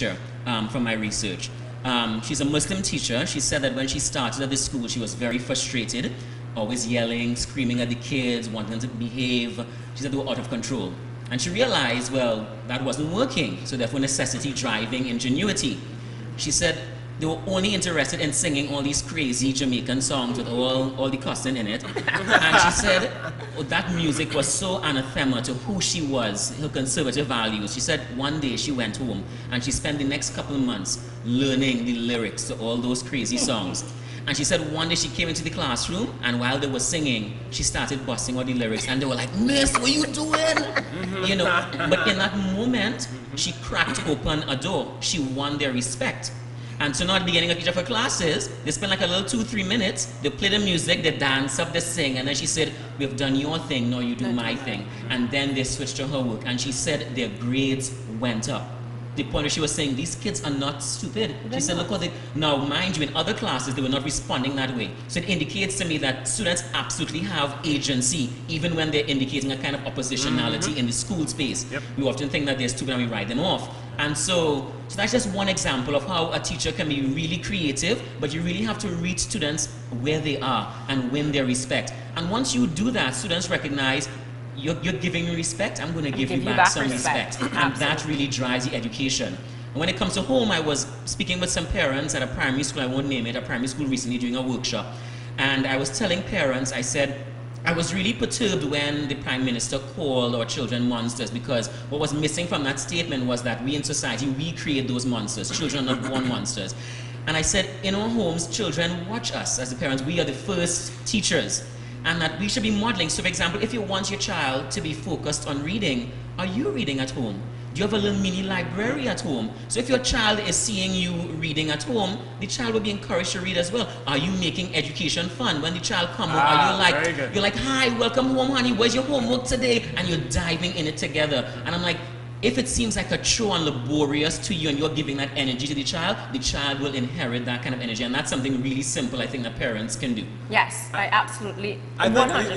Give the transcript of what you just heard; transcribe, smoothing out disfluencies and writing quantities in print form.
teacher from my research. She's a Muslim teacher. She said that when she started at the school, she was very frustrated, always yelling, screaming at the kids, wanting them to behave. She said they were out of control. And she realized, well, that wasn't working, so therefore necessity driving ingenuity. She said they were only interested in singing all these crazy Jamaican songs with all the cussing in it. And she said that music was so anathema to who she was, her conservative values. She said one day she went home and she spent the next couple of months learning the lyrics to all those crazy songs. And she said one day she came into the classroom and while they were singing, she started busting out the lyrics and they were like, "Miss, what are you doing?" You know, but in that moment, she cracked open a door. She won their respect. And so now at the beginning of each of her classes, they spend like a little 2-3 minutes, they play the music, they dance up, they sing, and then she said, "We've done your thing, now you do my thing." And then they switched to her work, and she said their grades went up. The point where she was saying, these kids are not stupid. She said, look what they, now mind you, in other classes, they were not responding that way. So it indicates to me that students absolutely have agency, even when they're indicating a kind of oppositionality in the school space. We often think that they're stupid and we write them off. And so that's just one example of how a teacher can be really creative, but you really have to reach students where they are and win their respect. And once you do that, students recognize you're giving me respect, I'm going to give you back some respect. And that really drives the education. And when it comes to home, I was speaking with some parents at a primary school, I won't name it, a primary school recently doing a workshop. And I was telling parents, I said, I was really perturbed when the Prime Minister called our children monsters, because what was missing from that statement was that we in society, we create those monsters. Children are not born monsters. And I said, in our homes, children watch us as the parents. We are the first teachers. And that we should be modeling. So for example, if you want your child to be focused on reading, are you reading at home? Do you have a little mini library at home? So if your child is seeing you reading at home, the child will be encouraged to read as well. Are you making education fun? When the child comes home, are you like, "Hi, welcome home, honey, where's your homework today?" And you're diving in it together. And I'm like, if it seems like a chore and laborious to you and you're giving that energy to the child will inherit that kind of energy. And that's something really simple I think that parents can do. Yes, I absolutely 100%.